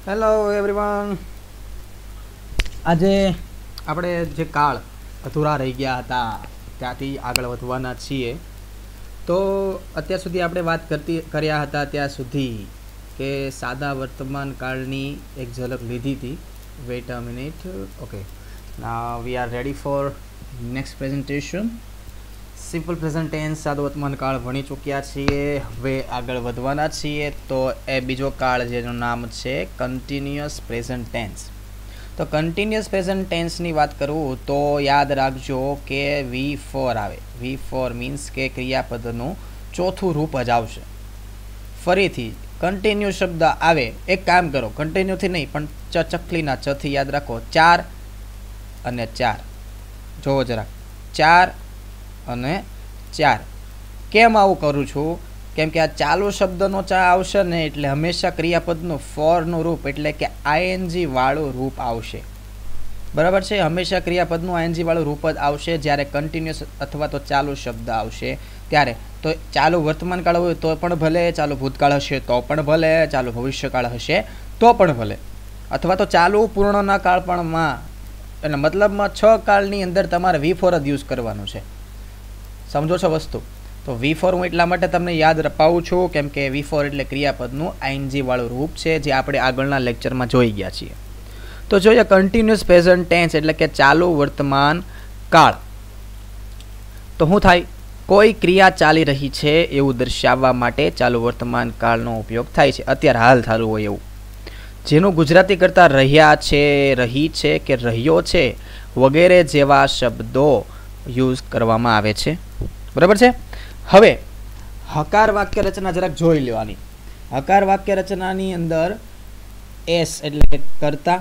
Hello everyone. આજે આપણે જે કાળ અધૂરા રહી ગયા હતા ત્યાંથી આગળ વધવાના છીએ. તો અત્યાર સુધી આપણે વાત કર્યા હતા ત્યાં સુધી કે સાદા વર્તમાન કાળની એક ઝલક લીધી હતી. Wait a minute. Okay, now we are ready for next presentation. Simple present tense સાદો વર્તમાન કાળ ભણી ચૂક્યા છીએ. હવે આગળ વધવાના છીએ. તો એ બીજો કાળ જેનું નામ છે કન્ટિન્યુઅસ પ્રેઝન્ટ ટેન્સ. તો કન્ટિન્યુઅસ પ્રેઝન્ટ ટેન્સની વાત કરું તો યાદ રાખજો કે V4 આવે. V4 મીન્સ કે ક્રિયાપદનું ચોથું રૂપ જ આવશે. ફરીથી કન્ટિન્યુ શબ્દ આવે, એક કામ કરો, કન્ટિન્યુથી નહીં પણ ચકલીના ચથી યાદ રાખો. 4 અને 4 જોવો જરાક. 4 અને 4. કેમ આવું કરું છું? કેમ કે આ ચાલુ શબ્દનો ચા આવશે ને એટલે હંમેશા ક્રિયાપદનું ફોરનું રૂપ એટલે કે આઈએનજી વાળું રૂપ આવશે. બરાબર છે? હંમેશા ક્રિયાપદનું આઈએનજી વાળું રૂપ જ આવશે જ્યારે કન્ટિન્યુઅસ અથવા તો ચાલુ શબ્દ આવશે ત્યારે. તો ચાલુ વર્તમાન કાળ હોય તો પણ ભલે, ચાલુ ભૂતકાળ હશે તો પણ ભલે, ચાલુ ભવિષ્યકાળ હશે તો પણ ભલે, અથવા તો ચાલુ પૂર્ણના કાળ પણમાં, એટલે મતલબમાં 6 કાળની અંદર તમારે V4 જ યુઝ કરવાનું છે. સમજો છો વસ્તુ? તો V4 હું એટલા માટે તમને યાદ અપાવું છું કેમ કે V4 એટલે ક્રિયાપદનું આઈએનજી વાળું રૂપ છે જે આપણે આગળના લેક્ચરમાં જોઈ ગયા છીએ. તો જોઈએ કન્ટિન્યુઅસ પ્રેઝન્ટ ટેન્સ એટલે કે ચાલુ વર્તમાન કાળ. તો શું થાય? કોઈ ક્રિયા ચાલી રહી છે એવું દર્શાવવા માટે ચાલુ વર્તમાન કાળનો ઉપયોગ થાય છે. અત્યારે હાલ ચાલુ હોય એવું. જેનું ગુજરાતી કરતાં રહ્યા છે, રહી છે કે રહ્યો છે વગેરે જેવા શબ્દો યુઝ કરવામાં આવે છે. બરાબર છે? હવે હકાર વાક્ય રચના જરાક જોઈ લેવાની. હકાર વાક્ય રચનાની અંદર એસ એટલે કરતા,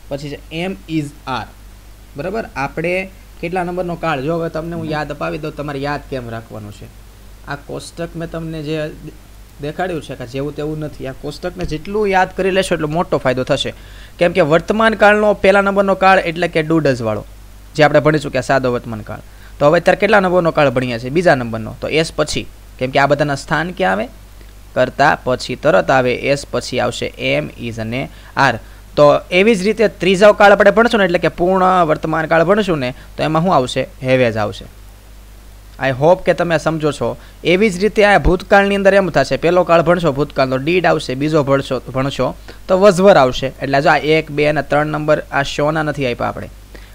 પછી છે એમ ઇઝ આર. બરાબર? આપણે કેટલા નંબરનો કાળ, જો હવે તમને હું યાદ અપાવી દઉં, તમારે યાદ કેમ રાખવાનું છે. આ કોષ્ટક મેં તમને જે દેખાડ્યું છે કે જેવું તેવું નથી. આ કોષ્ટકને જેટલું યાદ કરી લેશો એટલો મોટો ફાયદો થશે. કેમ કે વર્તમાન કાળનો પહેલા નંબરનો કાળ એટલે કે ડુ ડઝ વાળો જે આપણે ભણી ચૂક્યા સાદો વર્તમાન કાળ. તો હવે અત્યારે કેટલા નંબરનો કાળ ભણ્યા છે? બીજા નંબરનો. તો એસ પછી, કેમ કે આ બધાના સ્થાન ક્યાં આવે? કરતા પછી તરત આવે. એસ પછી આવશે એમ, ઇઝ અને આર. તો એવી જ રીતે ત્રીજો કાળ આપણે ભણશું ને એટલે કે પૂર્ણ વર્તમાન કાળ ભણશું ને તો એમાં શું આવશે? હેવેજ આવશે. આઈ હોપ કે તમે સમજો છો. એવી જ રીતે આ ભૂતકાળની અંદર એમ થશે, પહેલો કાળ ભણશો ભૂતકાળનો ડીડ આવશે, બીજો ભણશો તો વઝવર આવશે. એટલે જો આ 1, 2 અને 3 નંબર આ શોના નથી આપ્યા આપણે.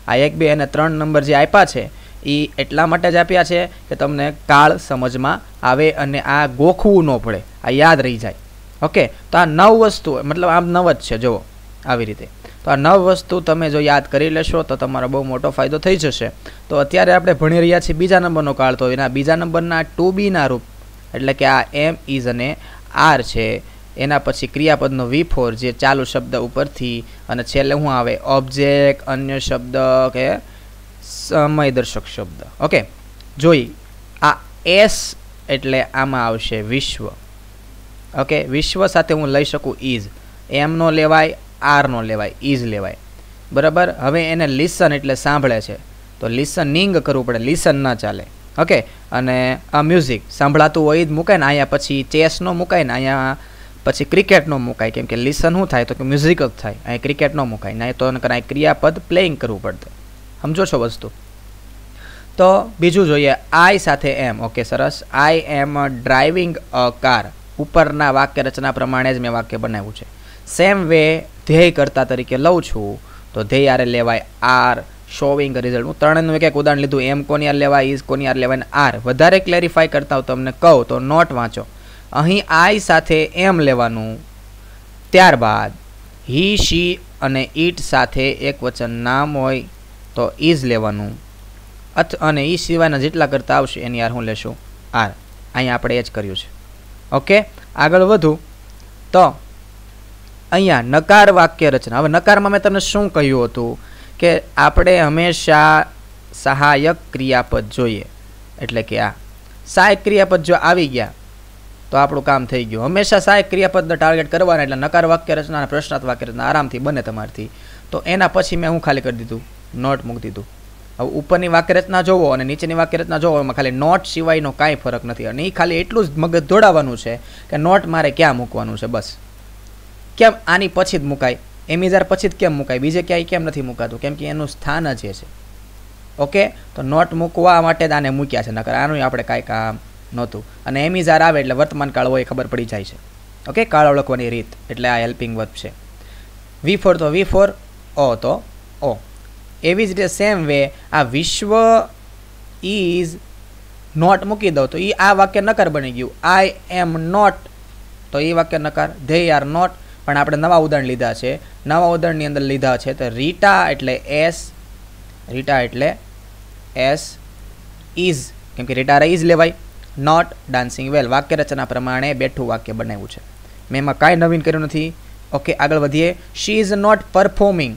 આ 1, 2 અને 3 નંબર જે આપ્યા છે એ એટલા માટે જ આપ્યા છે કે તમને કાળ સમજમાં આવે અને આ ગોખવું ન પડે, આ યાદ રહી જાય. ઓકે, તો આ 9 વસ્તુ, મતલબ આમ 9 જ છે જુઓ આવી રીતે. તો આ 9 વસ્તુ તમે જો યાદ કરી લેશો તો તમારો બહુ મોટો ફાયદો થઈ જશે. તો અત્યારે આપણે ભણી રહ્યા છીએ બીજા નંબરનો કાળ. તો એના બીજા નંબરના ટુ બીના રૂપ એટલે કે આ એમ, ઇઝ અને આર છે. એના પછી ક્રિયાપદનો V4 જે ચાલુ શબ્દ ઉપરથી, અને છેલ્લે શું આવે? ઓબ્જેક્ટ, અન્ય શબ્દ કે સમયદર્શક શબ્દ. ઓકે, જોઈ આ એસ એટલે આમાં આવશે વિશ્વ. ઓકે, વિશ્વ સાથે હું લઈ શકું ઇઝ. એમ નો લેવાય, આર નો લેવાય, ઇઝ લેવાય. બરાબર? હવે એને લિસન એટલે સાંભળે છે તો લિસનિંગ કરવું પડે, લિસન ના ચાલે. ઓકે, અને આ મ્યુઝિક સાંભળાતું હોય જ મુકાય ને. અહીંયા પછી ચેસ નો મુકાય ને, અહીંયા પછી ક્રિકેટ નો મુકાય. કેમ કે લિસન શું થાય? તો કે મ્યુઝિક જ થાય. અહીં ક્રિકેટ નો મુકાય ને, તો ક્રિયાપદ પ્લેઇંગ કરવું પડતું. સમજો છો વસ્તુ? તો બીજું જોઈએ આઈ સાથે એમ. ઓકે, સરસ. આઈ એમ ડ્રાઇવિંગ અ કાર. ઉપરના વાક્ય રચના પ્રમાણે જ મેં વાક્ય બનાવ્યું છે. સેમ વે ધ્યેય કરતા તરીકે લઉં છું તો ધ્યેય આરે લેવાય આર. શોવિંગ રિઝલ્ટ, હું ત્રણેયનું એક ઉદાહરણ લીધું. એમ કોની આર લેવાય, ઇઝ કોની આર લેવાય ને આર. વધારે ક્લેરિફાય કરતા હું તમને કહું તો નોટ વાંચો. અહીં આઈ સાથે એમ લેવાનું, ત્યારબાદ હી, શી અને ઇટ સાથે એક વચન નામ હોય તો ઇઝ લેવાનું, અને એ સિવાયના જેટલા કરતા આવશે એની યાર હું લેશું આર. અહીંયા આપણે એ જ કર્યું છે. ઓકે, આગળ વધું તો અહીંયા નકાર વાક્ય રચના. હવે નકારમાં મેં તમને શું કહ્યું હતું કે આપણે હંમેશા સહાયક ક્રિયાપદ જોઈએ. એટલે કે આ સહાયક ક્રિયાપદ જો આવી ગયા તો આપણું કામ થઈ ગયું. હંમેશા સહાયક ક્રિયાપદને ટાર્ગેટ કરવાના એટલે નકાર વાક્ય રચના અને પ્રશ્નાર્થ વાક્ય રચના આરામથી બને તમારથી. તો એના પછી મેં હું ખાલી કરી દીધું, નોટ મૂકી દીધું. હવે ઉપરની વાક્યરચના જોવો અને નીચેની વાક્યરચના જોવો, એમાં ખાલી નોટ સિવાયનો કાંઈ ફરક નથી. અને એ ખાલી એટલું જ મગજ દોડાવવાનું છે કે નોટ મારે ક્યાં મૂકવાનું છે, બસ. કેમ આની પછી જ મુકાય, એમ ઇઝ આર પછી જ કેમ મુકાય, બીજે ક્યાંય કેમ નથી મુકાતું? કેમ કે એનું સ્થાન જ એ છે. ઓકે, તો નોટ મૂકવા માટે જ આને મૂક્યા છે, નકર આનું આપણે કાંઈ કામ નહોતું. અને એમ ઇઝ આર આવે એટલે વર્તમાન કાળ હોય ખબર પડી જાય છે. ઓકે, કાળ ઓળખવાની રીત એટલે આ હેલ્પિંગ વર્બ છે. V4 તો V4, O તો O. એવી જ રીતે સેમ વે આ વિશ્વ ઇઝ નોટ મૂકી દઉં તો એ આ વાક્ય નકાર બની ગયું. આઈ એમ નોટ તો એ વાક્ય નકાર. ધે આર નોટ પણ આપણે નવા ઉદાહરણ લીધા છે. નવા ઉદાહરણની અંદર લીધા છે તો રીટા એટલે એસ, રીટા એટલે એસ ઇઝ, કેમ કે રીટા ઇઝ લેવાય. નોટ ડાન્સિંગ વેલ વાક્ય રચના પ્રમાણે બેઠું વાક્ય બનાવ્યું છે. મેં એમાં કાંઈ નવીન કર્યું નથી. ઓકે, આગળ વધીએ. She is not performing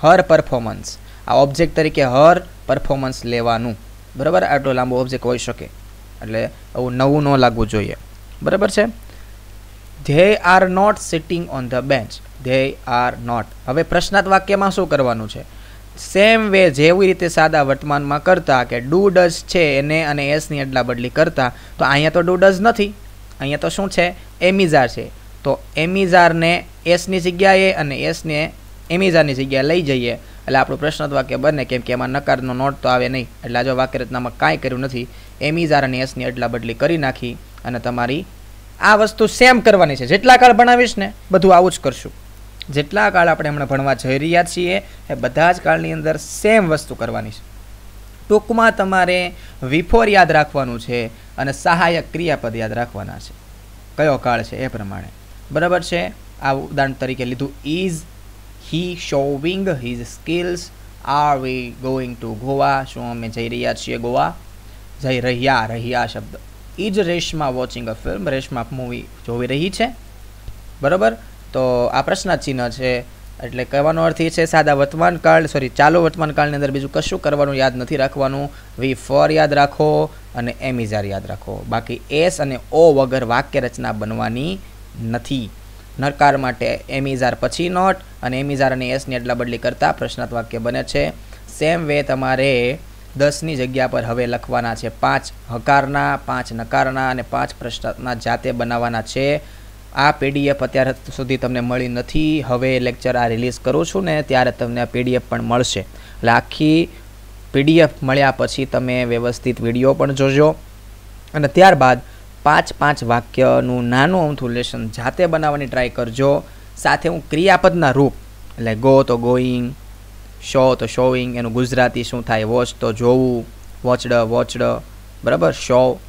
her performance. આ ઓબ્જેક્ટ તરીકે હર પરફોર્મન્સ લેવાનું. બરાબર, આટલો લાંબો ઓબ્જેક્ટ હોઈ શકે એટલે આવું નવું ન લાગવું જોઈએ. બરાબર છે. They are not sitting on the bench. They are not. હવે પ્રશ્નાર્થ વાક્યમાં શું કરવાનું છે? સેમ વે જેવી રીતે સાદા વર્તમાનમાં કરતા કે ડુ ડઝ છે એને અને એસની અદલા બદલી કરતા, તો અહીંયા તો ડુ ડઝ નથી, અહીંયા તો શું છે? એમિઝાર છે. તો એમિઝારને એસની જગ્યાએ અને એસને એમિઝારની જગ્યાએ લઈ જઈએ એટલે આપણું પ્રશ્નાર્થ વાક્ય બને, કેમ કે એમાં નકારનો નોટ તો આવે નહીં. એટલે આ જો વાક્ય રચનામાં કાંઈ કર્યું નથી, એમિઝાર અને એસની અદલા બદલી કરી નાખી અને તમારી આ વસ્તુ સેમ કરવાની છે. જેટલા કાળ ભણાવીશ ને બધું આવું જ કરશું. જેટલા કાળ આપણે હમણાં ભણવા જઈ રહ્યા છીએ એ બધા જ કાળની અંદર સેમ વસ્તુ કરવાની છે. ટૂંકમાં તમારે V4 યાદ રાખવાનું છે અને સહાયક ક્રિયાપદ યાદ રાખવાના છે, કયો કાળ છે એ પ્રમાણે. બરાબર છે. આ ઉદાહરણ તરીકે લીધું. Is he showing his skills? Are we going to Goa? શું અમે જઈ રહ્યા છીએ ગોવા? જઈ રહ્યા, રહ્યા શબ્દ. Is Reshma watching a film? Reshma movie જોઈ રહી છે. બરાબર, તો આ પ્રશ્નાર્થ ચિહ્ન છે એટલે કહેવાનો અર્થ એ છે સાદા વર્તમાન કાળ ચાલુ વર્તમાન કાળની અંદર બીજું કશું કરવાનું યાદ નથી રાખવાનું. V4 યાદ રાખો અને એમિઝાર યાદ રાખો. બાકી એસ અને ઓ વગર વાક્ય રચના બનવાની નથી. નકાર માટે એમિઝાર પછી નોટ અને એમિઝાર અને એસની અદલા બદલી કરતા પ્રશ્નાર્થ વાક્ય બને છે. સેમ વે તમારે 10ની જગ્યા પર હવે લખવાના છે 5 હકારના, 5 નકારના અને 5 પ્રશ્નાર્થના જાતે બનાવવાના છે. આ PDF અત્યાર સુધી તમને મળી નથી. હવે લેક્ચર આ રિલીઝ કરું છું ને ત્યારે તમને આ PDF પણ મળશે. એટલે આખી PDF મળ્યા પછી તમે વ્યવસ્થિત વિડીયો પણ જોજો અને ત્યારબાદ 5 વાક્યનું નાનું અમથું લેશન જાતે બનાવવાની ટ્રાય કરજો. સાથે હું ક્રિયાપદના રૂપ એટલે ગો તો ગોઈંગ, શો તો શોઈંગ, એનું ગુજરાતી શું થાય? વોચ તો જોવું, વોચડ વોચડ, બરાબર, શો,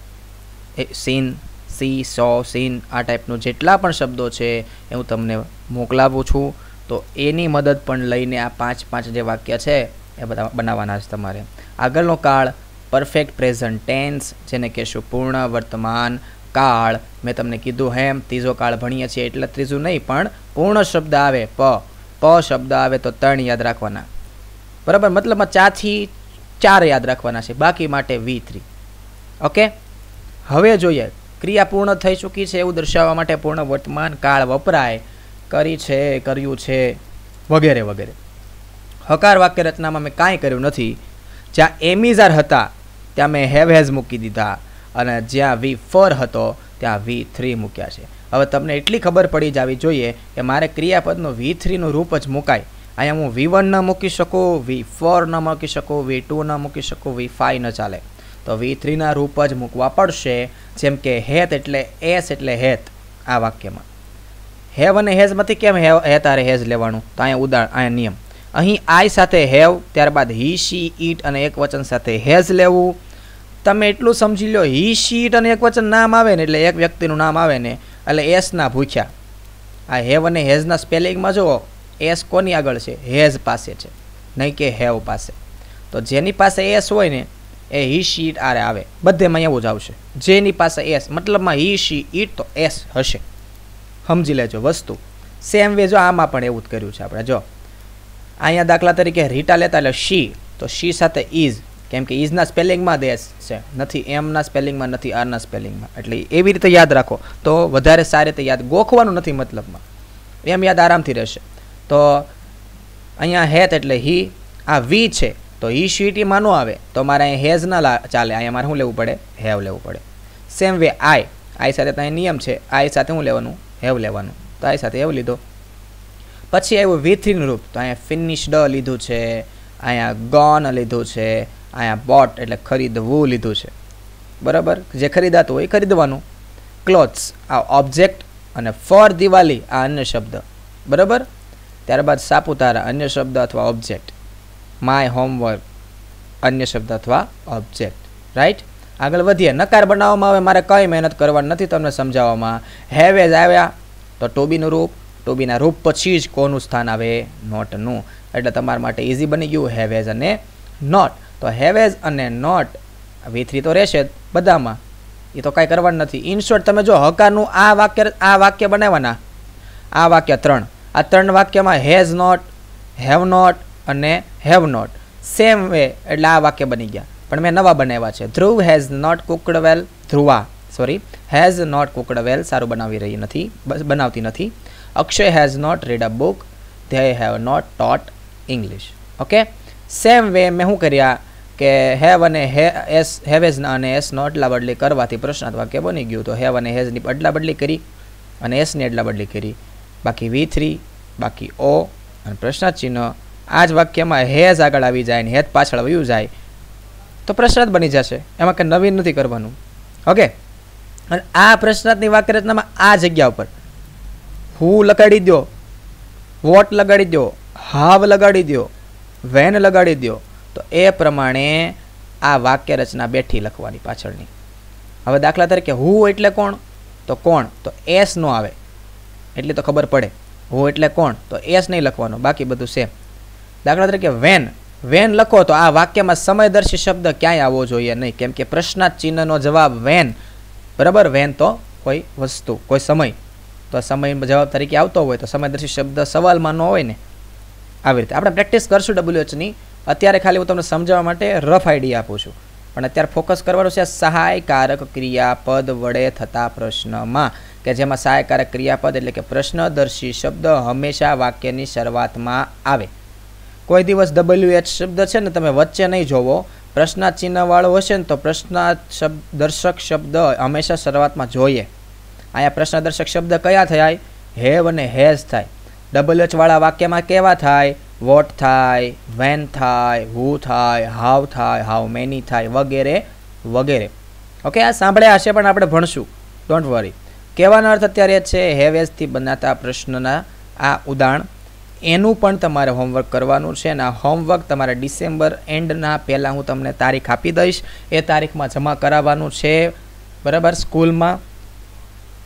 સીન, સી, સો, સીન, આ ટાઈપનું જેટલા પણ શબ્દો છે એ હું તમને મોકલાવું છું. તો એની મદદ પણ લઈને આ 5 જે વાક્ય છે એ બધા બનાવવાના છે તમારે. આગળનો કાળ પરફેક્ટ પ્રેઝન્ટ ટેન્સ, જેને કહેશું પૂર્ણ વર્તમાન કાળ. મેં તમને કીધું એમ ત્રીજો કાળ ભણીએ છીએ એટલે ત્રીજું નહીં પણ પૂર્ણ શબ્દ આવે પ શબ્દ આવે તો 3 યાદ રાખવાના. બરાબર, મતલબમાં 4 થી 4 યાદ રાખવાના છે, બાકી માટે V3. ઓકે, હવે જોઈએ ક્રિયા પૂર્ણ થઈ ચૂકી છે એવું દર્શાવવા માટે પૂર્ણ વર્તમાન કાળ વપરાય. કરી છે, કર્યું છે, વગેરે વગેરે. હકાર વાક્ય રચનામાં મેં કાંઈ કર્યું નથી. જ્યાં એમિઝાર હતા ત્યાં મેં હેવ હેઝ મૂકી દીધા અને જ્યાં V4 હતો ત્યાં V3 મૂક્યા છે. હવે તમને એટલી ખબર પડી જવી જોઈએ કે મારે ક્રિયાપદનું V3નું રૂપ જ મુકાય. અહીંયા હું V1 ન મૂકી શકું, V4 ન મૂકી શકું, V2 ન મૂકી શકું, V5 ન ચાલે. તો V3ના રૂપ જ મૂકવા પડશે. જેમ કે હેત એટલે એસ એટલે હેત. આ વાક્યમાં હેવ અને હેઝમાંથી કેમ હેત આરે હેઝ લેવાનું? તો અહીંયા અહીંયા નિયમ. અહીં આઈ સાથે હેવ, ત્યારબાદ હી, શી, ઈટ અને એક વચન સાથે હેઝ લેવું. તમે એટલું સમજી લો, હી, શી, ઈટ અને એક વચન નામ આવે ને એટલે એક વ્યક્તિનું નામ આવે ને એટલે એસના ભૂખ્યા. આ હેવ અને હેઝના સ્પેલિંગમાં જુઓ, એસ કોની આગળ છે? હેઝ પાસે છે, નહીં કે હેવ પાસે. તો જેની પાસે એસ હોય ને એ હી, શી, ઈટ આરે આવે. બધેમાં એવું જ આવશે. જેની પાસે એસ મતલબમાં હી, શી, ઈટ તો એસ હશે. સમજી લેજો વસ્તુ. સેમ વે જો આમાં પણ એવું જ કર્યું છે આપણે. જો અહીંયા દાખલા તરીકે રીટા લેતા એટલે શી, તો શી સાથે ઇઝ, કેમ કે ઇઝના સ્પેલિંગમાં દેશ છે, નથી એમના સ્પેલિંગમાં, નથી આરના સ્પેલિંગમાં. એટલે એવી રીતે યાદ રાખો તો વધારે સારી રીતે યાદ. ગોખવાનું નથી મતલબમાં, એમ યાદ આરામથી રહેશે. તો અહીંયા હેત એટલે હી, આ વી છે તો હી શીટીમાં ન આવે તો મારે અહીંયા હેઝ ના ચાલે. અહીંયા મારે શું લેવું પડે? હેવ લેવું પડે. સેમ વે આઈ સાથે ત્યાં નિયમ છે, આઈ સાથે શું લેવાનું? હેવ લેવાનું. તો આઈ સાથે હેવ લીધો. પછી આવ્યું V3 નું રૂપ, તો અહીંયા ફિનિશ્ડ લીધું છે, અહીંયા ગોન લીધું છે, અહીંયા બોટ એટલે ખરીદવું લીધું છે, બરાબર. જે ખરીદાતું હોય ખરીદવાનું. ક્લોથ્સ આ ઓબ્જેક્ટ, અને ફોર દિવાળી આ અન્ય શબ્દ, બરાબર. ત્યારબાદ સાપુતારા અન્ય શબ્દ અથવા ઓબ્જેક્ટ, માય હોમવર્ક અન્ય શબ્દ અથવા ઓબ્જેક્ટ, રાઈટ. આગળ વધીએ. નકાર બનાવવામાં આવે, મારે કઈ મહેનત કરવાની નથી તમને સમજાવવામાં. હેવ એઝ આવ્યા તો ટુ બીનું રૂપ, ટુ બીના રૂપ પછી જ કોનું સ્થાન આવે? નોટનું. એટલે તમારા માટે ઇઝી બની ગયું હેવ એઝ અને નોટ. તો હેવ એઝ અને નોટ V3 તો રહેશે જ બધામાં, એ તો કાંઈ કરવાનું નથી. ઇન શોર્ટ તમે જો હકારનું આ વાક્ય બનાવવાના, આ વાક્ય 3, આ 3 વાક્યમાં હેઝ નોટ, હેવ નોટ અને હેવ નોટ સેમ વે, એટલે આ વાક્ય બની ગયા. પણ મેં નવા બનાવ્યા છે. Dhruv has not cooked well, Dhruva has not cooked well સારું બનાવતી નથી. Akshay has not read a book, they have not taught English. Okay, same way મેં શું કર્યા કે હેવ અને હેવ એઝ અને એસનો અદલા બદલી કરવાથી પ્રશ્નાર્થ વાક્ય બની ગયું. તો હેવ અને હેઝની અદલા બદલી કરી અને એસની અદલા બદલી કરી, બાકી V3, બાકી O અને પ્રશ્નાર્થ ચિહ્ન. આ જ વાક્યમાં હેઝ આગળ આવી જાય ને હેઝ પાછળ વયું જાય તો પ્રશ્નાર્થ બની જશે, એમાં કંઈ નવીન નથી કરવાનું. ઓકે, અને આ પ્રશ્નાર્થની વાક્ય રચનામાં આ જગ્યા ઉપર હું લગાડી દો, વોટ લગાડી દો, હાવ લગાડી દો, વેન લગાડી દો, તો એ પ્રમાણે આ વાક્ય રચના બેઠી લખવાની પાછળની. હવે દાખલા તરીકે હું એટલે કોણ, તો કોણ, તો એસ નો આવે એટલે તો ખબર પડે. હું એટલે કોણ, તો એસ નહીં લખવાનો, બાકી બધું સેમ. દાખલા તરીકે વેન લખો તો આ વાક્યમાં સમયદર્શી શબ્દ ક્યાંય આવવો જોઈએ નહીં, કેમ કે પ્રશ્નાર્થ ચિહ્નનો જવાબ વેન, બરાબર. વેન તો કોઈ વસ્તુ, કોઈ સમય, તો સમય જવાબ તરીકે આવતો હોય તો સમયદર્શી શબ્દ સવાલમાં ન હોય ને. આવી રીતે આપણે પ્રેક્ટિસ કરશું WHની. અત્યારે ખાલી હું તમને સમજાવવા માટે રફ આઈડિયા આપું છું, પણ અત્યારે ફોકસ કરવાનું છે સહાયકારક ક્રિયાપદ વડે થતા પ્રશ્નમાં, કે જેમાં સહાયકારક ક્રિયાપદ એટલે કે પ્રશ્નદર્શી શબ્દ હંમેશા વાક્યની શરૂઆતમાં આવે. કોઈ દિવસ WH શબ્દ છે ને તમે વચ્ચે નહીં જોવો, પ્રશ્નાર્થ ચિહ્નવાળો હશે ને તો પ્રશ્નાર્થ દર્શક શબ્દ હંમેશા શરૂઆતમાં જોઈએ. અહીંયા પ્રશ્નદર્શક શબ્દ કયા થાય? હેવ અને હેઝ થાય. WH વાળા વાક્યમાં કેવા થાય? વોટ થાય, વેન થાય, હુ થાય, હાવ મેની થાય, વગેરે વગેરે. ઓકે, આ સાંભળ્યા હશે પણ આપણે ભણશું, ડોન્ટ વરી. કહેવાનો અર્થ અત્યારે છે હેવેઝથી બનાતા પ્રશ્નના આ ઉદાહરણ, એનું પણ તમારે હોમવર્ક કરવાનું છે. અને આ હોમવર્ક તમારે ડિસેમ્બર એન્ડના પહેલાં હું તમને તારીખ આપી દઈશ, એ તારીખમાં જમા કરાવવાનું છે, બરાબર. સ્કૂલમાં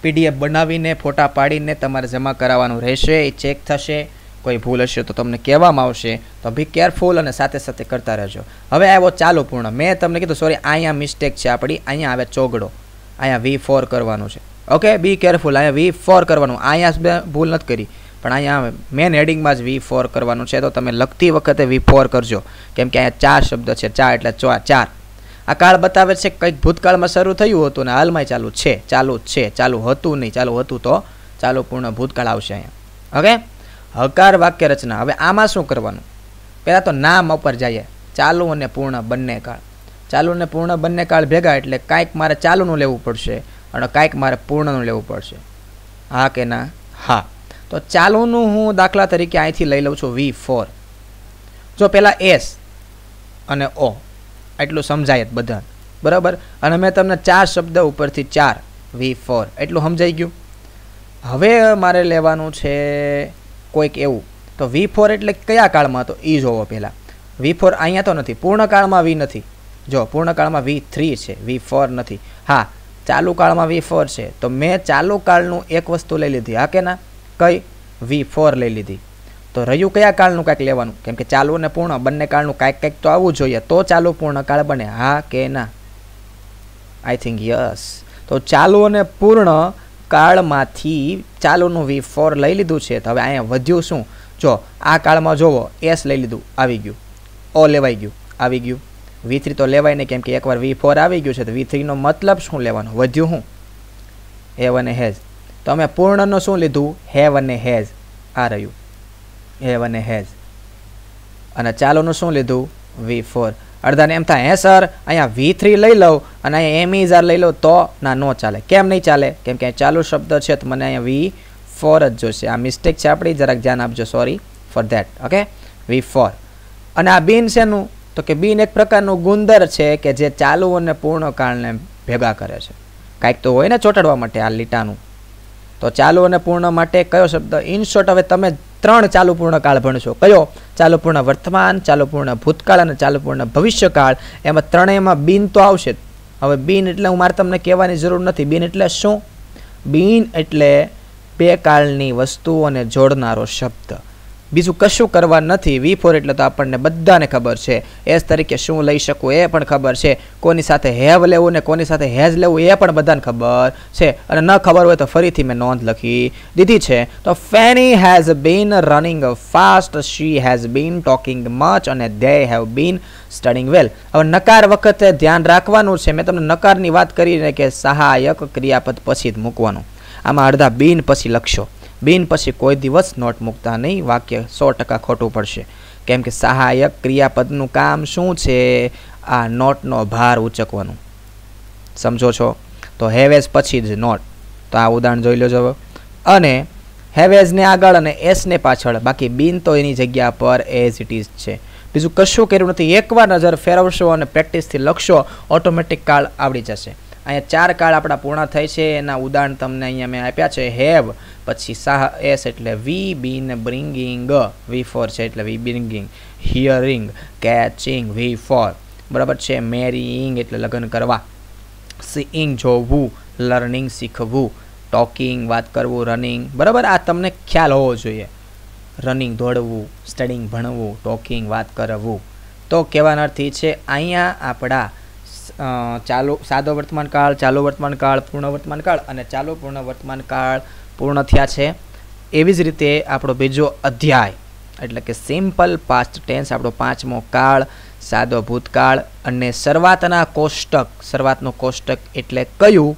PDF બનાવીને ફોટા પાડીને તમારે જમા કરાવવાનું રહેશે. એ ચેક થશે, કોઈ ભૂલ હશે તો તમને કહેવામાં આવશે. તો બી કેરફુલ અને સાથે સાથે કરતા રહેજો. હવે આવ્યો ચાલુ પૂર્ણ. મેં તમને કીધું સોરી, અહીંયા મિસ્ટેક છે આપણી, અહીંયા આવે ચોગડો, અહીંયા V4 કરવાનું છે. ઓકે, બી કેરફુલ, અહીંયા V4 કરવાનું. અહીંયા ભૂલ નથી કરી, પણ અહીંયા મેન હેડિંગમાં જ V4 કરવાનું છે. તો તમે લખતી વખતે V4 કરજો, કેમ કે અહીંયા 4 શબ્દ છે, 4 એટલે 4. આ કાળ બતાવે છે કંઈક ભૂતકાળમાં શરૂ થયું હતું ને હાલમાં ચાલુ છે, ચાલુ છે, ચાલુ હતું નહીં, ચાલુ હતું તો ચાલુ પૂર્ણ ભૂતકાળ આવશે અહીંયા. ઓકે, હકાર વાક્ય રચના. હવે આમાં શું કરવાનું? પહેલાં તો નામ ઉપર જઈએ. ચાલુ અને પૂર્ણ બંને કાળ. ચાલુ અને પૂર્ણ બંને કાળ ભેગા એટલે કાંઈક મારે ચાલુનું લેવું પડશે અને કાંઈક મારે પૂર્ણનું લેવું પડશે. હા કે ના? હા. તો ચાલુનું હું દાખલા તરીકે અહીંથી લઈ લઉં છું V4. જો પહેલાં S અને O એટલું સમજાય જ બધા, બરાબર. અને મેં તમને 4 શબ્દ ઉપરથી 4 V4 એટલું સમજાઈ ગયું. હવે મારે લેવાનું છે કોઈક એવું, તો V4 એટલે કયા કાળમાં? તો એ જોવો પહેલાં. V4 અહીંયા તો નથી, પૂર્ણકાળમાં V નથી. જો પૂર્ણકાળમાં V3 છે, V4 નથી. હા, ચાલુ કાળમાં V4 છે. તો મેં ચાલુ કાળનું એક વસ્તુ લઈ લીધી, હા કે ના? કઈ? V4 લઈ લીધી. તો રહ્યું કયા કાળનું કાંઈક લેવાનું, કેમ કે ચાલુ અને પૂર્ણ બંને કાળનું કાંઈક તો આવવું જોઈએ, તો ચાલુ પૂર્ણ કાળ બને. હા કે ના? I think yes. તો ચાલુ અને પૂર્ણ કાળમાંથી ચાલુનું V4 લઈ લીધું છે. તો હવે અહીંયા વધ્યું શું? જો આ કાળમાં જોવો, S લઈ લીધું, આવી ગયું. O લેવાઈ ગયું, આવી ગયું. V3 તો લેવાય નહીં, કેમ કે એકવાર V4 આવી ગયું છે. તો V3 નો મતલબ શું લેવાનો? વધ્યું શું? હેવ અને હેઝ. તો અમે પૂર્ણનું શું લીધું? હેવ અને હેઝ. આ રહ્યું હેવ અને હેઝ. અને ચાલુનું શું લીધું? V4. અડધાને એમ થાય, હે સર અહીંયા V3 લઈ લઉં અને અહીંયા M લઈ લઉં તો ના, નો ચાલે. કેમ નહીં ચાલે? કેમ કે ચાલુ શબ્દ છે તો મને અહીંયા ફોર જ જોશે. આ મિસ્ટેક છે આપણી, જરાક ધ્યાન આપજો, sorry for that. Okay, V4. અને આ બીન શેનું? તો કે બીન એક પ્રકારનું ગુંદર છે કે જે ચાલુ અને પૂર્ણ કાળને ભેગા કરે છે. કાંઈક તો હોય ને ચોટાડવા માટે આ લીટાનું. તો ચાલુ અને પૂર્ણ માટે કયો શબ્દ? ઇન શોર્ટ હવે તમે 3 ચાલુ પૂર્ણ કાળ ભણશો. કયો? ચાલુ પૂર્ણ વર્તમાન, ચાલુ પૂર્ણ ભૂતકાળ અને ચાલુ પૂર્ણ ભવિષ્યકાળ. એમાં ત્રણેયમાં બીન તો આવશે જ. હવે બીન એટલે મારે તમને કહેવાની જરૂર નથી. બીન એટલે શું? બીન એટલે બે કાળની વસ્તુઓને જોડનારો શબ્દ. બીજું કશું કરવા નથી. V4 એટલે તો આપણને બધાને ખબર છે. એસ તરીકે શું લઈ શકું એ પણ ખબર છે. કોની સાથે હેવ લેવું ને કોની સાથે હેઝ લેવું એ પણ બધાને ખબર છે. અને ન ખબર હોય તો ફરીથી મેં નોંધ લખી દીધી છે. તો Fanny has been running fast, she has been talking much અને they have been studying well. હવે નકાર વખતે ધ્યાન રાખવાનું છે. મેં તમને નકારની વાત કરીને કે સહાયક ક્રિયાપદ પછી જ મૂકવાનું. આમાં અડધા બીન પછી લખશો. બીન પછી કોઈ દિવસ નોટ મૂકતા નહીં. વાક્ય 100% ખોટું પડશે. કેમ કે સહાયક ક્રિયાપદનું કામ શું છે? આ નોટનો ભાર ઉચકવાનું. સમજો છો? તો હેવેઝ પછી જ નોટ. તો આ ઉદાહરણ જોઈ લેજો. અને હેવેઝને આગળ અને એસને પાછળ. બાકી બીન તો એની જગ્યા પર એઝ ઇટ ઇઝ છે. બીજું કશું કર્યું નથી. એકવાર નજર ફેરવશો અને પ્રેક્ટિસથી લખશો, ઓટોમેટિક કાળ આવડી જશે. અહીંયા 4 કાળ આપણા પૂર્ણ થાય છે. એના ઉદાહરણ તમને અહીંયા મેં આપ્યા છે. હેવ પછી એસ એટલે વી, બીન બ્રિંગિંગ, V4 છે એટલે વી બ્રિંગિંગ, હિયરિંગ કેચિંગ, V4 બરાબર છે. મેરીઈંગ એટલે લગ્ન કરવા, સીઈંગ જોવું, લર્નિંગ શીખવું, ટોકિંગ વાત કરવું, રનિંગ બરાબર. આ તમને ખ્યાલ હોવો જોઈએ. રનિંગ દોડવું, સ્ટડિંગ ભણવું, ટોકિંગ વાત કરવું. તો કહેવાનો અર્થ એ છે અહીંયા આપણા ચાલુ સાદો વર્તમાન કાળ, ચાલુ વર્તમાન કાળ, પૂર્ણ વર્તમાન કાળ અને ચાલુ પૂર્ણ વર્તમાન કાળ પૂર્ણ થયા છે. એવી જ રીતે આપણો બીજો અધ્યાય એટલે કે સિમ્પલ પાસ્ટ ટેન્સ, આપણો 5મો કાળ, સાદો ભૂતકાળ અને શરૂઆતના કોષ્ટક. શરૂઆતનું કોષ્ટક એટલે કયું?